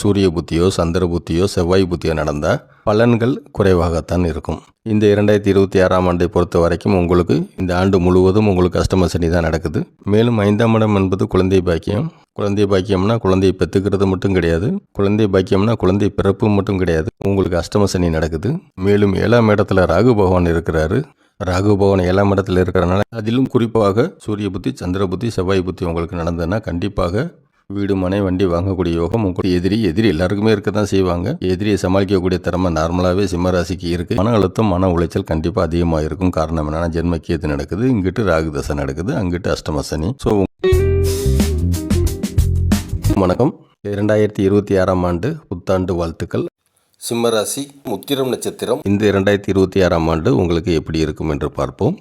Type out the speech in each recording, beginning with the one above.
சூரிய புத்தியோ சந்திர புத்தியோ செவ்வாய் புத்தியோ நடந்தால் பலன்கள் குறைவாகத்தான் இருக்கும். இந்த 2026ஆம் ஆண்டை பொறுத்த வரைக்கும் உங்களுக்கு இந்த ஆண்டு முழுவதும் உங்களுக்கு அஷ்டம சனி தான் நடக்குது. மேலும் 5ஆம் இடம் என்பது குழந்தை பாக்கியம். குழந்தை பாக்கியம்னா குழந்தையை பெற்றுக்கிறது மட்டும் கிடையாது, குழந்தை பாக்கியம்னா குழந்தை பிறப்பு மட்டும் கிடையாது. உங்களுக்கு அஷ்டம சனி நடக்குது. மேலும் 7ஆம் இடத்துல ராகு பகவான் இருக்கிறாரு. ராகு பகவான் 7ஆம் இடத்துல இருக்கிறனால அதிலும் குறிப்பாக சூரிய புத்தி சந்திர புத்தி செவ்வாய் புத்தி உங்களுக்கு நடந்ததுன்னா கண்டிப்பாக வீடு மனை வண்டி வாங்கக்கூடிய யோகம். உங்களுக்கு எதிரி எல்லாருக்குமே இருக்க தான் செய்வாங்க. எதிரியை சமாளிக்கக்கூடிய திறமை நார்மலாகவே சிம்மராசிக்கு இருக்குது. மன அழுத்தம் மன உளைச்சல் கண்டிப்பாக அதிகமாக இருக்கும். காரணம் என்னன்னா ஜென்மக்கியத்து நடக்குது, இங்கிட்டு ராகு தசை நடக்குது, அங்கிட்டு அஷ்டம சனி. ஸோ வணக்கம், 2026ஆம் ஆண்டு புத்தாண்டு வாழ்த்துக்கள். சிம்மராசி உத்திரம் நட்சத்திரம். இந்த 2026ஆம் ஆண்டு உங்களுக்கு எப்படி இருக்கும் என்று பார்ப்போம்.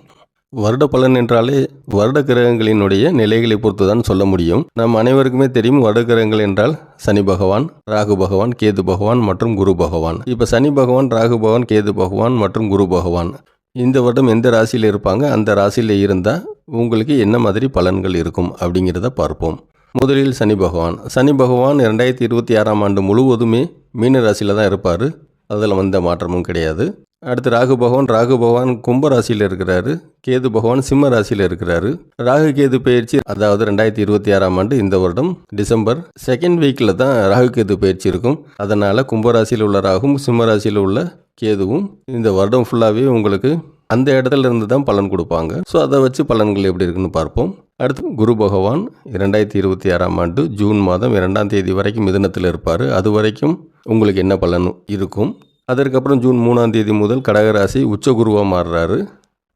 வருட பலன் என்றாலே வருட கிரகங்களினுடைய நிலைகளை பொறுத்து தான் சொல்ல முடியும். நம் அனைவருக்குமே தெரியும் வருட கிரகங்கள் என்றால் சனி பகவான், ராகு பகவான், கேது பகவான் மற்றும் குரு பகவான். இப்போ சனி பகவான், ராகு பகவான், கேது பகவான் மற்றும் குரு பகவான் இந்த வருடம் எந்த ராசியில் இருப்பாங்க, அந்த ராசியில் இருந்தால் உங்களுக்கு என்ன மாதிரி பலன்கள் இருக்கும் அப்படிங்கிறத பார்ப்போம். முதலில் சனி பகவான். சனி பகவான் 2026ஆம் ஆண்டு முழுவதுமே மீன ராசியில் தான் இருப்பார். அதில் வந்த மாற்றமும் கிடையாது. அடுத்து ராகு பகவான் கும்ப ராசியில் இருக்கிறாரு. கேது பகவான் சிம்ம ராசியில் இருக்கிறாரு. ராகு கேது பயிற்சி, அதாவது 2026ஆம் ஆண்டு இந்த வருடம் டிசம்பர் 2nd வீக்கில் தான் ராகு கேது பயிற்சி இருக்கும். அதனால் கும்பராசியில் உள்ள ராகும் சிம்ம ராசியில் உள்ள கேதுவும் இந்த வருடம் ஃபுல்லாகவே உங்களுக்கு அந்த இடத்துல இருந்து தான் பலன் கொடுப்பாங்க. ஸோ அதை வச்சு பலன்கள் எப்படி இருக்குன்னு பார்ப்போம். அடுத்து குரு பகவான் 2026ஆம் ஆண்டு ஜூன் மாதம் 2ஆம் தேதி வரைக்கும் மிதுனத்தில் இருப்பார். அது வரைக்கும் உங்களுக்கு என்ன பலன் இருக்கும். அதற்கப்புறம் ஜூன் 3ஆம் தேதி முதல் கடகராசி உச்ச குருவாக மாறுறாரு.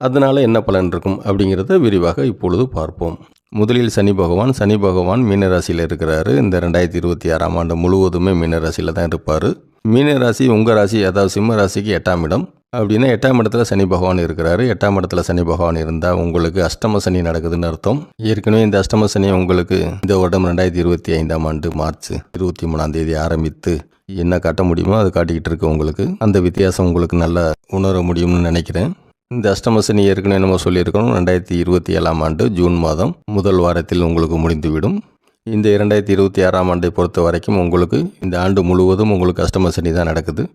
அதனால் என்ன பலன் இருக்கும் அப்படிங்கிறத விரிவாக இப்பொழுது பார்ப்போம். முதலில் சனி பகவான் மீனராசியில் இருக்கிறாரு. இந்த 2026ஆம் ஆண்டு முழுவதுமே மீனராசியில் தான் இருப்பார். மீனராசி உங்கள் ராசி, அதாவது சிம்ம ராசிக்கு 8ஆம் இடம். அப்படின்னா 8ஆம் இடத்துல சனி பகவான் இருக்கிறாரு. 8ஆம் இடத்துல சனி பகவான் இருந்தால் உங்களுக்கு அஷ்டம சனி நடக்குதுன்னு அர்த்தம். ஏற்கனவே இந்த அஷ்டம சனி உங்களுக்கு இந்த வருடம் 2025ஆம் ஆண்டு மார்ச் 23ஆம் தேதி ஆரம்பித்து என்ன காட்ட முடியுமோ அது காட்டிக்கிட்டு இருக்கு. உங்களுக்கு அந்த வித்தியாசம் உங்களுக்கு நல்லா உணர முடியும்னு நினைக்கிறேன். இந்த அஷ்டம சனி ஏற்கனவே நம்ம சொல்லியிருக்கணும் 2027ஆம் ஆண்டு ஜூன் மாதம் முதல் வாரத்தில் உங்களுக்கு முடிந்துவிடும். இந்த 2026ஆம் ஆண்டை பொறுத்த வரைக்கும் உங்களுக்கு இந்த ஆண்டு முழுவதும் உங்களுக்கு அஷ்டம சனி தான் நடக்குது.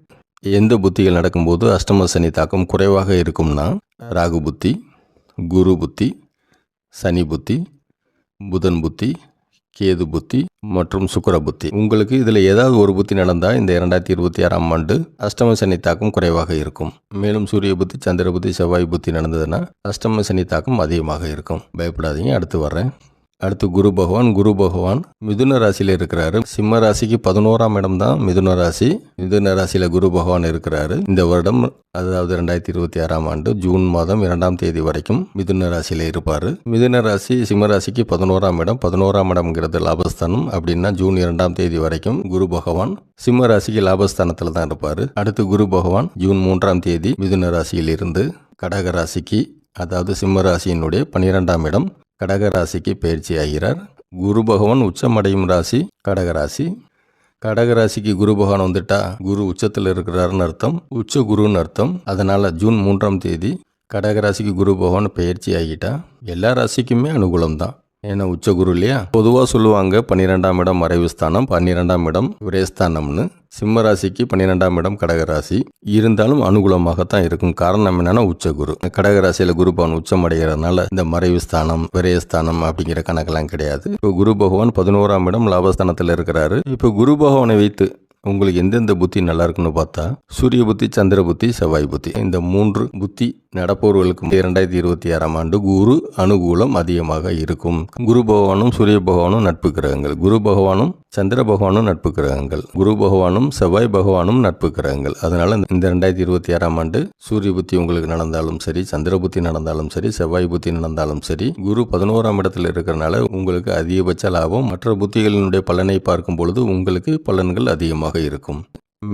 எந்த புத்திகள் நடக்கும்போது அஷ்டம சனி தாக்கம் குறைவாக இருக்கும்னா ராகு புத்தி, குரு புத்தி, சனி புத்தி, புதன் புத்தி, கேது புத்தி மற்றும் சுக்கிர புத்தி. உங்களுக்கு இதில் ஏதாவது ஒரு புத்தி நடந்தால் இந்த 2026ஆம் ஆண்டு அஷ்டம சனி தாக்கம் குறைவாக இருக்கும். மேலும் சூரிய புத்தி சந்திர புத்தி செவ்வாய் புத்தி நடந்ததுன்னா அஷ்டம சனி தாக்கம் அதிகமாக இருக்கும். பயப்படாதீங்க, அடுத்து வர்றேன். அடுத்து குரு பகவான் மிதுன ராசியில் இருக்கிறாரு. சிம்ம ராசிக்கு 11ஆம் இடம் தான் மிதுன ராசி. மிதுன ராசியில் குரு பகவான் இருக்கிறாரு. இந்த வருடம், அதாவது 2026ஆம் ஆண்டு ஜூன் மாதம் 2ஆம் தேதி வரைக்கும் மிதுன ராசியில் இருப்பார். மிதுன ராசி சிம்ம ராசிக்கு 11ஆம் இடம். 11ஆம் இடம்ங்கிறது லாபஸ்தானம். அப்படின்னா ஜூன் 2ஆம் தேதி வரைக்கும் குரு பகவான் சிம்ம ராசிக்கு லாபஸ்தானத்தில் தான் இருப்பார். அடுத்து குரு பகவான் ஜூன் 3ஆம் தேதி மிதுன ராசியில் இருந்து கடக ராசிக்கு, அதாவது சிம்ம ராசியினுடைய 12ஆம் இடம் கடகராசிக்கு பயிற்சி ஆகிறார். குரு பகவான் உச்சமடையும் ராசி கடகராசி. கடகராசிக்கு குரு பகவான் வந்துட்டா குரு உச்சத்தில் இருக்கிறாருன்னு அர்த்தம், உச்ச குருன்னு அர்த்தம். அதனால் ஜூன் 3ஆம் தேதி கடகராசிக்கு குரு பகவான் பயிற்சி ஆகிட்டா எல்லா ராசிக்குமே அனுகூலம் தான். ஏன்னா உச்ச குரு இல்லையா. பொதுவாக சொல்லுவாங்க 12ஆம் இடம் மறைவு ஸ்தானம், 12ஆம் இடம் விரயஸ்தானம்னு. சிம்ம ராசிக்கு 12ஆம் இடம் கடகராசி இருந்தாலும் அனுகூலமாகத்தான் இருக்கும். காரணம் என்னன்னா உச்ச குரு. கடகராசியில் குரு பகவான் உச்சம் அடைகிறதுனால இந்த மறைவு ஸ்தானம் விரயஸ்தானம் அப்படிங்கிற கணக்கெல்லாம் கிடையாது. இப்போ குரு பகவான் 11ஆம் இடம் லாபஸ்தானத்தில் இருக்கிறாரு. இப்போ குரு பகவானை வைத்து உங்களுக்கு எந்தெந்த புத்தி நல்லா இருக்குன்னு பார்த்தா சூரிய புத்தி சந்திர புத்தி செவ்வாய் புத்தி, இந்த 3 புத்தி நடப்பவர்களுக்கு 2026ஆம் ஆண்டு குரு அனுகூலம் அதிகமாக இருக்கும். குரு பகவானும் சூரிய பகவானும் நட்பு கிரகங்கள், குரு பகவானும் சந்திர பகவானும் நட்பு கிரகங்கள், குரு பகவானும் செவ்வாய் பகவானும் நட்பு கிரகங்கள். அதனால இந்த 2026ஆம் ஆண்டு சூரிய புத்தி உங்களுக்கு நடந்தாலும் சரி, சந்திர புத்தி நடந்தாலும் சரி, செவ்வாய் புத்தி நடந்தாலும் சரி, குரு 11ஆம் இடத்துல இருக்கிறனால உங்களுக்கு அதிகபட்ச லாபம். மற்ற புத்திகளினுடைய பலனை பார்க்கும் பொழுது உங்களுக்கு பலன்கள் அதிகமாக இருக்கும்.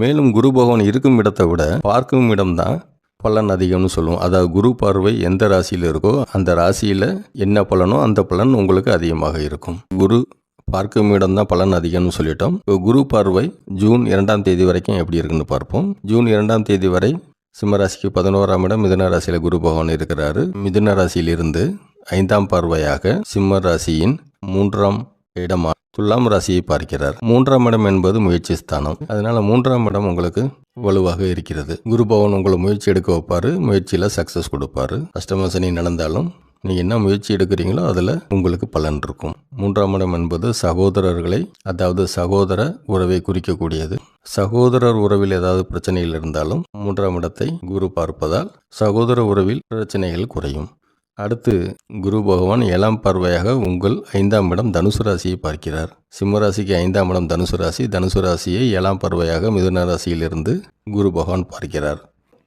மேலும் குரு பகவான் இருக்கும் இடத்தை விட பார்க்கும் இடம்தான் பலன் அதிகம்னு சொல்லுவோம். அதாவது குரு பார்வை எந்த ராசியில் இருக்கோ அந்த ராசியில் என்ன பலனோ அந்த பலன் உங்களுக்கு அதிகமாக இருக்கும். குரு பார்க்கும் இடம் தான் பலன் அதிகம்னு சொல்லிட்டோம். இப்போ குரு பார்வை ஜூன் 2ஆம் தேதி வரைக்கும் எப்படி இருக்குன்னு பார்ப்போம். ஜூன் 2ஆம் தேதி வரை சிம்மராசிக்கு 11ஆம் இடம் மிதுன ராசியில் குரு பகவான் இருக்கிறாரு. மிதுன ராசியிலிருந்து 5ஆம் பார்வையாக சிம்ம ராசியின் 3ஆம் இடமா துலாம் ராசியை பார்க்கிறார். 3ஆம் இடம் என்பது முயற்சி ஸ்தானம். அதனால 3ஆம் இடம் உங்களுக்கு வலுவாக இருக்கிறது. குரு பகவான் உங்களை முயற்சி எடுக்க வைப்பாரு, முயற்சியில் சக்ஸஸ் கொடுப்பாரு. அஷ்டம சனி நடந்தாலும் நீங்கள் என்ன முயற்சி எடுக்கிறீங்களோ அதில் உங்களுக்கு பலன் இருக்கும். 3ஆம் இடம் என்பது சகோதரர்களை, அதாவது சகோதர உறவை குறிக்கக்கூடியது. சகோதரர் உறவில் ஏதாவது பிரச்சனைகள் இருந்தாலும் 3ஆம் இடத்தை குரு பார்ப்பதால் சகோதர உறவில் பிரச்சனைகள் குறையும். அடுத்து குரு பகவான் 7ஆம் பார்வையாக உங்கள் 5ஆம் இடம் தனுசு ராசியை பார்க்கிறார். சிம்ம ராசிக்கு 5ஆம் இடம் தனுசு ராசி. தனுசு ராசியை 7ஆம் பார்வையாக மிதுன ராசியிலிருந்து குரு பகவான் பார்க்கிறார்.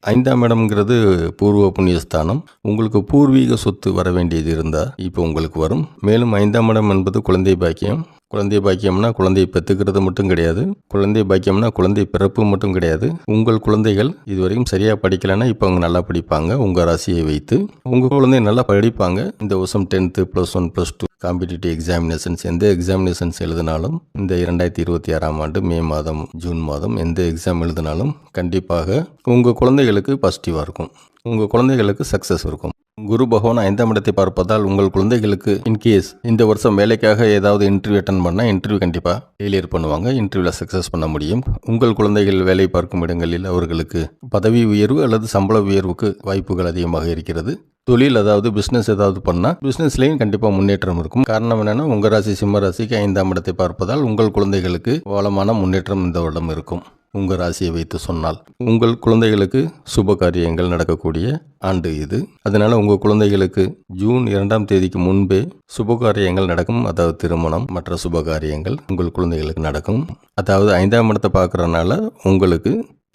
5ஆம் இடம்ங்கிறது பூர்வ புண்ணியஸ்தானம். உங்களுக்கு பூர்வீக சொத்து வர வேண்டியது இருந்தால் இப்போ உங்களுக்கு வரும். மேலும் 5ஆம் இடம் என்பது குழந்தை பாக்கியம். குழந்தை பாக்கியம்னா குழந்தையை பெற்றுக்கிறது மட்டும் கிடையாது. குழந்தை பாக்கியம்னா குழந்தை பிறப்பு மட்டும் கிடையாது. உங்கள் குழந்தைகள் இதுவரைக்கும் சரியாக படிக்கலைன்னா இப்போ அவங்க நல்லா படிப்பாங்க. உங்கள் ராசியை வைத்து உங்கள் குழந்தை நல்லா படிப்பாங்க. இந்த வருஷம் 10th +1 +2 காம்படிட்டிவ் எக்ஸாமினேஷன்ஸ் எந்த எக்ஸாமினேஷன்ஸ் எழுதினாலும் இந்த 2026ஆம் ஆண்டு மே மாதம் ஜூன் மாதம் எந்த எக்ஸாம் எழுதினாலும் கண்டிப்பாக உங்கள் குழந்தைகளுக்கு பாசிட்டிவாக இருக்கும். உங்கள் குழந்தைகளுக்கு சக்ஸஸ் இருக்கும். குரு பகவான் 5ஆம் இடத்தை பார்ப்பதால் உங்கள் குழந்தைகளுக்கு இன்கேஸ் இந்த வருஷம் வேலைக்காக ஏதாவது இன்டர்வியூ அட்டன் பண்ணால் இன்டர்வியூ கண்டிப்பாக கிளியர் பண்ணுவாங்க. இன்டர்வியூவில் சக்ஸஸ் பண்ண முடியும். உங்கள் குழந்தைகள் வேலை பார்க்கும் இடங்களில் அவர்களுக்கு பதவி உயர்வு அல்லது சம்பள உயர்வுக்கு வாய்ப்புகள் அதிகமாக இருக்கிறது. தொழில் அதாவது பிஸ்னஸ் ஏதாவது பண்ணால் பிஸ்னஸ்லேயும் கண்டிப்பாக முன்னேற்றம் இருக்கும். காரணம் என்னென்னா உங்கள் ராசி சிம்ம ராசிக்கு 5ஆம் இடத்தை பார்ப்பதால் உங்கள் குழந்தைகளுக்கு வளமான முன்னேற்றம் இந்த வருடம் இருக்கும். உங்கள் ராசியை வைத்து சொன்னால் உங்கள் குழந்தைகளுக்கு சுப காரியங்கள் நடக்கக்கூடிய ஆண்டு இது. அதனால் உங்கள் குழந்தைகளுக்கு ஜூன் 2ஆம் தேதிக்கு முன்பே சுப காரியங்கள் நடக்கும். அதாவது திருமணம் மற்ற சுப காரியங்கள் உங்கள் குழந்தைகளுக்கு நடக்கும். அதாவது 5ஆம் இடத்தை பார்க்குறதுனால உங்களுக்கு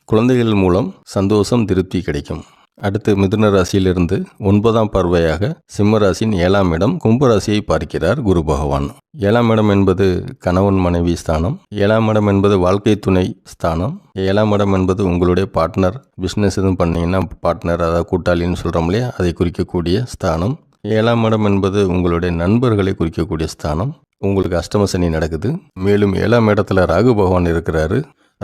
குழந்தைகள் மூலம் சந்தோஷம், திருப்தி கிடைக்கும். அடுத்து மிதுன ராசியிலிருந்து 9ஆம் பார்வையாக சிம்ம ராசியின் 7ஆம் இடம் கும்பராசியை பார்க்கிறார் குரு பகவான். 7ஆம் இடம் என்பது கணவன் மனைவி ஸ்தானம். 7ஆம் இடம் என்பது வாழ்க்கை துணை ஸ்தானம். 7ஆம் இடம் என்பது உங்களுடைய பார்ட்னர். பிஸ்னஸ் எதுவும் பண்ணீங்கன்னா பார்ட்னர், அதாவது கூட்டாளின்னு சொல்கிறோம் இல்லையா, அதை குறிக்கக்கூடிய ஸ்தானம். 7ஆம் இடம் என்பது உங்களுடைய நண்பர்களை குறிக்கக்கூடிய ஸ்தானம். உங்களுக்கு அஷ்டம சனி நடக்குது. மேலும் 7ஆம் இடத்துல ராகு பகவான் இருக்கிறாரு.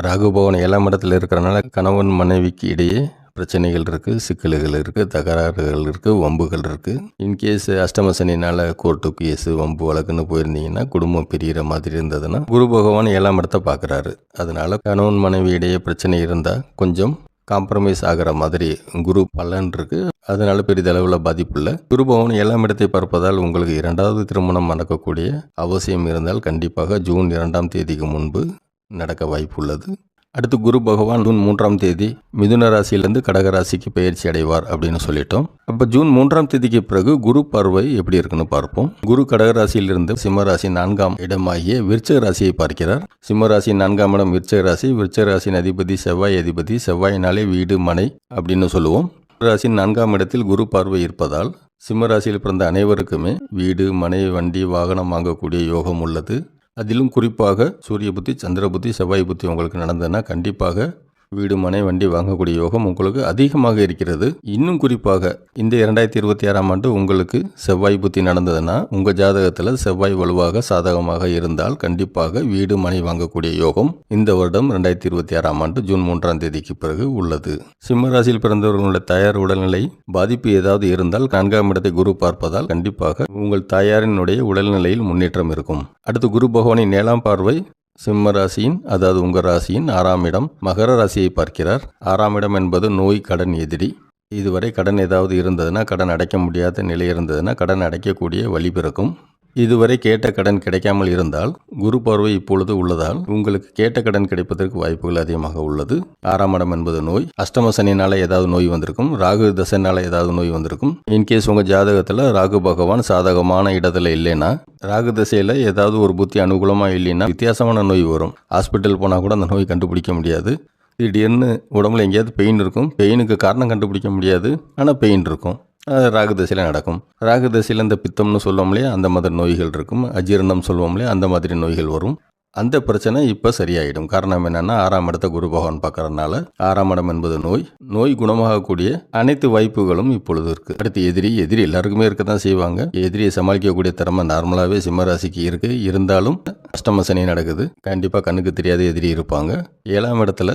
ராகு பகவான் 7ஆம் இடத்துல இருக்கிறனால கணவன் மனைவிக்கு இடையே பிரச்சனைகள் இருக்குது, சிக்கல்கள் இருக்குது, தகராறுகள் இருக்குது, வம்புகள் இருக்குது. இன்கேஸ் அஷ்டம சனினால் கோர்ட்டு கேஸு வம்பு வழக்குன்னு போயிருந்தீங்கன்னா குடும்பம் பிரிகிற மாதிரி இருந்ததுன்னா குரு பகவான் 7ஆம் இடத்தை பார்க்குறாரு. அதனால் கணவன் மனைவி இடையே பிரச்சனை இருந்தால் கொஞ்சம் காம்ப்ரமைஸ் ஆகிற மாதிரி குரு பலன் இருக்குது. அதனால் பெரிதளவில் பாதிப்பு இல்லை. குரு பகவான் 7ஆம் இடத்தை பார்ப்பதால் உங்களுக்கு 2வது திருமணம் நடக்கக்கூடிய அவசியம் இருந்தால் கண்டிப்பாக ஜூன் 2ஆம் தேதிக்கு முன்பு நடக்க வாய்ப்பு உள்ளது. அடுத்து குரு பகவான் ஜூன் 3ஆம் தேதி மிதுன ராசியிலேருந்து கடக ராசிக்கு பயிற்சி அடைவார் அப்படின்னு சொல்லிட்டோம். அப்போ ஜூன் 3ஆம் தேதிக்கு பிறகு குரு பார்வை எப்படி இருக்குன்னு பார்ப்போம். குரு கடக ராசியிலிருந்து சிம்ம ராசி 4ஆம் இடமாகிய விருச்சிக ராசியை பார்க்கிறார். சிம்ம ராசி 4ஆம் இடம் விருச்சிக ராசி. விருச்சிக ராசியின் அதிபதி செவ்வாய் அதிபதி. செவ்வாயினாலே வீடு மனை அப்படின்னு சொல்லுவோம். ராசியின் 4ஆம் இடத்தில் குரு பார்வை இருப்பதால் சிம்ம ராசியில் பிறந்த அனைவருக்குமே வீடு மனை வண்டி வாகனம் வாங்கக்கூடிய யோகம் உள்ளது. அதிலும் குறிப்பாக சூரிய புத்தி, சந்திர புத்தி, செவ்வாய் புத்தி உங்களுக்கு நடந்ததுன்னா கண்டிப்பாக வீடு மனை வண்டி வாங்கக்கூடிய யோகம் உங்களுக்கு அதிகமாக இருக்கிறது. இன்னும் குறிப்பாக இந்த 2026ஆம் ஆண்டு உங்களுக்கு செவ்வாய் புத்தி நடந்ததுன்னா உங்கள் ஜாதகத்தில் செவ்வாய் வலுவாக சாதகமாக இருந்தால் கண்டிப்பாக வீடு மனை வாங்கக்கூடிய யோகம் இந்த வருடம் 2026ஆம் ஆண்டு ஜூன் 3ஆம் தேதிக்கு பிறகு உள்ளது. சிம்ம ராசியில் பிறந்தவர்களுடைய தாயார் உடல்நிலை பாதிப்பு ஏதாவது இருந்தால் 4ஆம் இடத்தை குரு பார்ப்பதால் கண்டிப்பாக உங்கள் தாயாரினுடைய உடல்நிலையில் முன்னேற்றம் இருக்கும். அடுத்து குரு பகவானின் 7ஆம் பார்வை சிம்ம ராசியின், அதாவது உங்கள் ராசியின் 6ஆம் இடம் மகர ராசியை பார்க்கிறார். 6ஆம் இடம் என்பது நோய், கடன், எதிரி. இதுவரை கடன் ஏதாவது இருந்ததுன்னா, கடன் அடைக்க முடியாத நிலை இருந்ததுன்னா கடன் அடைக்கக்கூடிய வழி பிறக்கும். இதுவரை கேட்ட கடன் கிடைக்காமல் இருந்தால் குரு பார்வை இப்பொழுது உள்ளதால் உங்களுக்கு கேட்ட கடன் கிடைப்பதற்கு வாய்ப்புகள் அதிகமாக உள்ளது. 6ஆம் இடம் என்பது நோய். அஷ்டம சனினால ஏதாவது நோய் வந்திருக்கும். ராகு தசைனால ஏதாவது நோய் வந்திருக்கும். இன்கேஸ் உங்கள் ஜாதகத்தில் ராகு பகவான் சாதகமான இடத்துல இல்லைன்னா, ராகு தசையில் ஏதாவது ஒரு புத்தி அனுகூலமாக இல்லைன்னா வித்தியாசமான நோய் வரும். ஹாஸ்பிட்டல் போனால் கூட அந்த நோய் கண்டுபிடிக்க முடியாது. திடீர்னு உடம்புல எங்கேயாவது பெயின் இருக்கும். பெயினுக்கு காரணம் கண்டுபிடிக்க முடியாது, ஆனால் பெயின் இருக்கும். அது ராகு தசையில் நடக்கும். ராகு தசையில் இந்த பித்தம்னு சொல்லுவோம் இல்லையா, அந்த மாதிரி நோய்கள் இருக்கும். அஜீரணம் சொல்லுவோம் இல்லையா, அந்த மாதிரி நோய்கள் வரும். அந்த பிரச்சனை இப்போ சரியாயிடும். காரணம் என்னென்னா 6ஆம் இடத்தை குரு பகவான் பார்க்கறதுனால. 6ஆம் இடம் என்பது நோய். நோய் குணமாகக்கூடிய அனைத்து வாய்ப்புகளும் இப்பொழுது இருக்குது. அடுத்து எதிரி எல்லாருக்குமே இருக்க தான் செய்வாங்க. எதிரியை சமாளிக்கக்கூடிய திறமை நார்மலாகவே சிம்மராசிக்கு இருக்குது. இருந்தாலும் அஷ்டம சனி நடக்குது. கண்டிப்பாக கண்ணுக்கு தெரியாத எதிரி இருப்பாங்க. 7ஆம் இடத்துல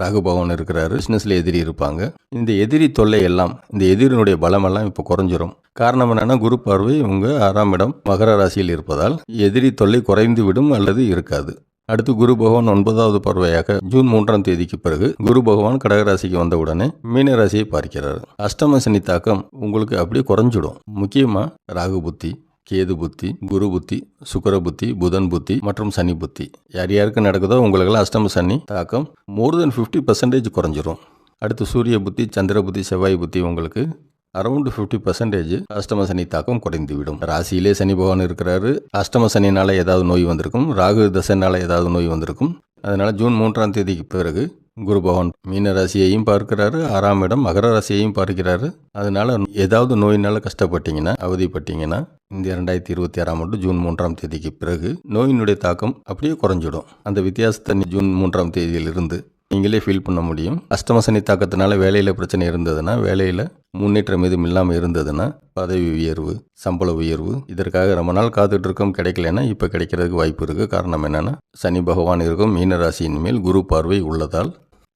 ராகு பகவான் இருக்கிறாரு. பிஸ்னஸில் எதிரி இருப்பாங்க. இந்த எதிரி தொல்லை எல்லாம், இந்த எதிரினுடைய பலமெல்லாம் இப்போ குறைஞ்சிரும். காரணம் என்னென்னா, குரு பார்வை உங்கள் 6ஆம் இடம் மகர ராசியில் இருப்பதால் எதிரி தொல்லை குறைந்து விடும் அல்லது இருக்காது. அடுத்து குரு பகவான் 9வது பார்வையாக ஜூன் 3ஆம் தேதிக்கு பிறகு குரு பகவான் கடகராசிக்கு வந்தவுடனே மீன ராசியை பார்க்கிறார். அஷ்டம சனி தாக்கம் உங்களுக்கு அப்படியே குறைஞ்சிடும். முக்கியமாக ராகு புத்தி, கேது புத்தி, குரு புத்தி, சுக்கிர புத்தி, புதன் புத்தி மற்றும் சனி புத்தி யார் யாருக்கு நடக்குதோ உங்களுக்கெல்லாம் அஷ்டம சனி தாக்கம் மோர் தென் 50% குறைஞ்சிரும். அடுத்து சூரிய புத்தி, சந்திர புத்தி, செவ்வாய் புத்தி உங்களுக்கு அரௌண்ட் 50% அஷ்டம சனி தாக்கம் குறைந்துவிடும். ராசியிலே சனி பகவான் இருக்கிறாரு. அஷ்டம சனினால ஏதாவது நோய் வந்திருக்கும், ராகு தசைனால ஏதாவது நோய் வந்திருக்கும். அதனால ஜூன் 3ஆம் தேதிக்கு பிறகு குரு பகவான் மீன ராசியையும் பார்க்கிறாரு, 6ஆம் இடம் மகர ராசியையும் பார்க்கிறாரு. அதனால ஏதாவது நோயினால கஷ்டப்பட்டீங்கன்னா, அவதிப்பட்டீங்கன்னா இந்த 2026ஆம் ஆண்டு ஜூன் 3ஆம் தேதிக்கு பிறகு நோயினுடைய தாக்கம் அப்படியே குறைஞ்சிடும். அந்த வித்தியாசத்தை ஜூன் 3ஆம் தேதியிலிருந்து நீங்களே ஃபீல் பண்ண முடியும். அஷ்டம சனி தாக்கத்தினால வேலையில் பிரச்சனை இருந்ததுன்னா, வேலையில் முன்னேற்றம் எதுவும் இல்லாமல் இருந்ததுன்னா, பதவி உயர்வு, சம்பள உயர்வு இதற்காக ரொம்ப நாள் காத்துட்டு இருக்கோம், கிடைக்கலன்னா இப்போ கிடைக்கிறதுக்கு வாய்ப்பு இருக்குது. காரணம் என்னென்னா, சனி பகவான் இருக்கும் மீன ராசியின் மேல் குரு பார்வை உள்ளதால்.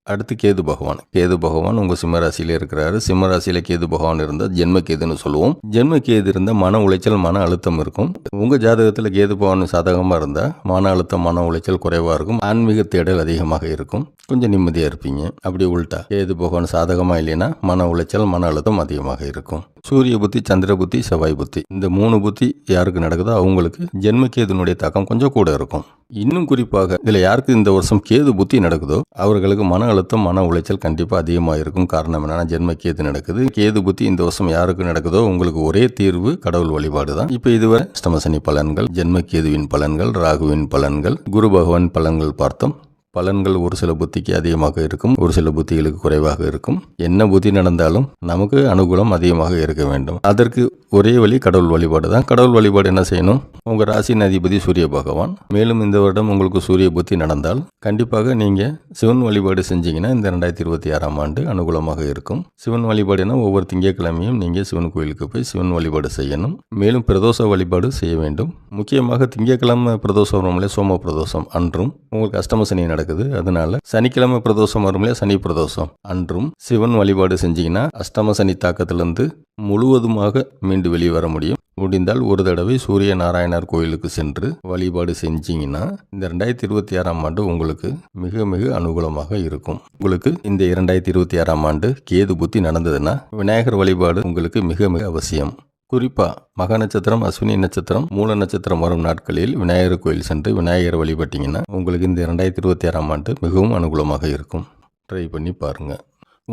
அடுத்து கேது பகவான். கேது பகவான் உங்கள் சிம்மராசியில் இருக்கிறாரு. சிம்மராசியில் கேது பகவான் இருந்தால் ஜென்ம கேதுன்னு சொல்லுவோம். ஜென்ம கேது இருந்தால் மன உளைச்சல், மன அழுத்தம் இருக்கும். உங்கள் ஜாதகத்தில் கேது பகவான் சாதகமாக இருந்தால் மன அழுத்தம், மன உளைச்சல் குறைவாக இருக்கும். ஆன்மீக தேடல் அதிகமாக இருக்கும். கொஞ்சம் நிம்மதியாக இருப்பீங்க. அப்படி உள்டா கேது பகவான் சாதகமாக இல்லைன்னா மன உளைச்சல், மன அழுத்தம் அதிகமாக இருக்கும். சூரிய புத்தி, சந்திர புத்தி, செவ்வாய் புத்தி இந்த 3 புத்தி யாருக்கு நடக்குதோ அவங்களுக்கு ஜென்ம கேதுனுடைய தாக்கம் கொஞ்சம் கூட இருக்கும். இன்னும் குறிப்பாக இதில் யாருக்கு இந்த வருஷம் கேது புத்தி நடக்குதோ அவர்களுக்கு மன அழுத்தம், மன உளைச்சல் கண்டிப்பாக அதிகமாக இருக்கும். காரணம் என்னன்னா, ஜென்ம கேது நடக்குது. கேது புத்தி இந்த வருஷம் யாருக்கு நடக்குதோ உங்களுக்கு ஒரே தீர்வு கடவுள் வழிபாடு தான். இப்போ இதுவரை அஷ்டம சனி பலன்கள், ஜென்ம கேதுவின் பலன்கள், ராகுவின் பலன்கள், குரு பகவான் பலன்கள் பார்த்தோம். பலன்கள் ஒரு சில புத்திக்கு அதிகமாக இருக்கும், ஒரு சில புத்திகளுக்கு குறைவாக இருக்கும். என்ன புத்தி நடந்தாலும் நமக்கு அனுகூலம் அதிகமாக இருக்க வேண்டும். அதற்கு ஒரே வழி கடவுள் வழிபாடு தான். கடவுள் வழிபாடு என்ன செய்யணும்? உங்கள் ராசியின் அதிபதி சூரிய பகவான். மேலும் இந்த வருடம் உங்களுக்கு சூரிய புத்தி நடந்தால் கண்டிப்பாக நீங்கள் சிவன் வழிபாடு செஞ்சீங்கன்னா இந்த 2026ஆம் ஆண்டு அனுகூலமாக இருக்கும். சிவன் வழிபாடுனா ஒவ்வொரு திங்கட்கிழமையும் நீங்கள் சிவன் கோயிலுக்கு போய் சிவன் வழிபாடு செய்யணும். மேலும் பிரதோஷ வழிபாடு செய்ய வேண்டும். முக்கியமாக திங்கட்கிழமை பிரதோஷம் வரும்லே, சோம பிரதோஷம் அன்றும் உங்களுக்கு அஷ்டம சனி நடக்குது. அதனால சனிக்கிழமை பிரதோஷம் வரும்லே, சனி பிரதோஷம் அன்றும் சிவன் வழிபாடு செஞ்சீங்கன்னா அஷ்டம சனி தாக்கத்திலிருந்து முழுவதுமாக மீண்டு வெளியே வர முடியும். முடிந்தால் ஒரு தடவை சூரிய நாராயணர் கோயிலுக்கு சென்று வழிபாடு செஞ்சீங்கன்னா இந்த 2026ஆம் ஆண்டு உங்களுக்கு மிக மிக அனுகூலமாக இருக்கும். உங்களுக்கு இந்த 2026ஆம் ஆண்டு கேது புத்தி நடந்ததுன்னா விநாயகர் வழிபாடு உங்களுக்கு மிக மிக அவசியம். குறிப்பா மக நட்சத்திரம், அஸ்வினி நட்சத்திரம், மூல நட்சத்திரம் வரும் நாட்களில் விநாயகர் கோயில் சென்று விநாயகர் வழிபட்டீங்கன்னா உங்களுக்கு இந்த 2026ஆம் ஆண்டு மிகவும் அனுகூலமாக இருக்கும். ட்ரை பண்ணி பாருங்க.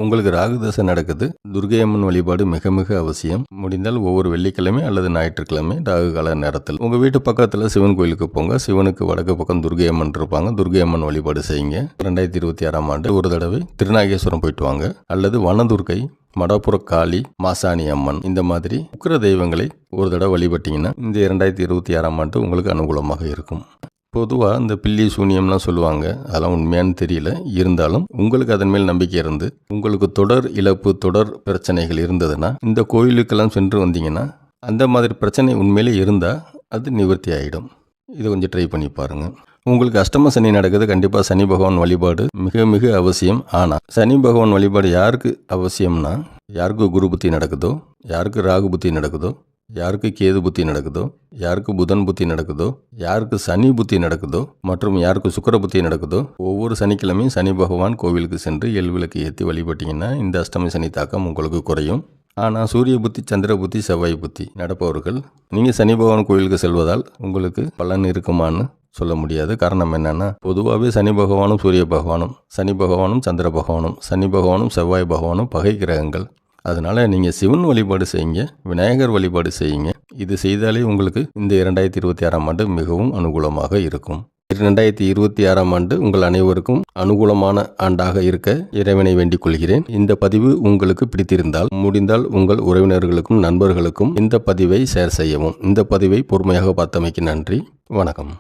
உங்களுக்கு ராகு தசை நடக்குது. துர்க்கை அம்மன் வழிபாடு மிக மிக அவசியம். முடிந்தால் ஒவ்வொரு வெள்ளிக்கிழமை அல்லது ஞாயிற்றுக்கிழமை ராகு கால நேரத்தில் உங்கள் வீட்டு பக்கத்தில் சிவன் கோயிலுக்கு போங்க. சிவனுக்கு வடக்கு பக்கம் துர்க்கை அம்மன் இருப்பாங்க. துர்க்கை அம்மன் வழிபாடு செய்யுங்க. 2026ஆம் ஆண்டு ஒரு தடவை திருநாகேஸ்வரம் போயிட்டு வாங்க. அல்லது வனதுர்க்கை, மடப்புற காளி, மாசாணி அம்மன் இந்த மாதிரி உக்கிர தெய்வங்களை ஒரு தடவை வழிபட்டீங்கன்னா இந்த 2026ஆம் ஆண்டு உங்களுக்கு அனுகூலமாக இருக்கும். பொதுவாக இந்த பில்லி சூனியம்லாம் சொல்லுவாங்க, அதெல்லாம் உண்மையானு தெரியல. இருந்தாலும் உங்களுக்கு அதன் மேல் நம்பிக்கை இருந்து உங்களுக்கு தொடர் இழப்பு, தொடர் பிரச்சனைகள் இருந்ததுன்னா இந்த கோயிலுக்கெல்லாம் சென்று வந்தீங்கன்னா அந்த மாதிரி பிரச்சனை உண்மையிலே இருந்தால் அது நிவர்த்தி ஆகிடும். இதை கொஞ்சம் ட்ரை பண்ணி பாருங்கள். உங்களுக்கு அஷ்டம சனி நடக்குது. கண்டிப்பாக சனி பகவான் வழிபாடு மிக மிக அவசியம். ஆனால் சனி பகவான் வழிபாடு யாருக்கு அவசியம்னா, யாருக்கு குரு புத்தி நடக்குதோ, யாருக்கு ராகு புத்தி நடக்குதோ, யாருக்கு கேது புத்தி நடக்குதோ, யாருக்கு புதன் புத்தி நடக்குதோ, யாருக்கு சனி புத்தி நடக்குதோ மற்றும் யாருக்கு சுக்கிர புத்தி நடக்குதோ ஒவ்வொரு சனிக்கிழமையும் சனி பகவான் கோவிலுக்கு சென்று எல்விளக்கு ஏற்றி வழிபட்டீங்கன்னா இந்த அஷ்டமி சனி தாக்கம் உங்களுக்கு குறையும். ஆனால் சூரிய புத்தி, சந்திர புத்தி, செவ்வாய் புத்தி நடப்பவர்கள் நீங்கள் சனி பகவான் கோவிலுக்கு செல்வதால் உங்களுக்கு பலன் இருக்குமான்னு சொல்ல முடியாது. காரணம் என்னன்னா, பொதுவாகவே சனி பகவானும் சூரிய பகவானும், சனி பகவானும் சந்திர பகவானும், சனி பகவானும் செவ்வாய் பகவானும் பகை கிரகங்கள். அதனால் நீங்கள் சிவன் வழிபாடு செய்யுங்க, விநாயகர் வழிபாடு செய்யுங்க. இது செய்தாலே உங்களுக்கு இந்த 2026ஆம் ஆண்டு மிகவும் அனுகூலமாக இருக்கும். 2026ஆம் ஆண்டு உங்கள் அனைவருக்கும் அனுகூலமான ஆண்டாக இருக்க இறைவனை வேண்டிக் கொள்கிறேன். இந்த பதிவு உங்களுக்கு பிடித்திருந்தால் முடிந்தால் உங்கள் உறவினர்களுக்கும் நண்பர்களுக்கும் இந்த பதிவை ஷேர் செய்யவும். இந்த பதிவை பொறுமையாக பார்த்தமைக்கு நன்றி. வணக்கம்.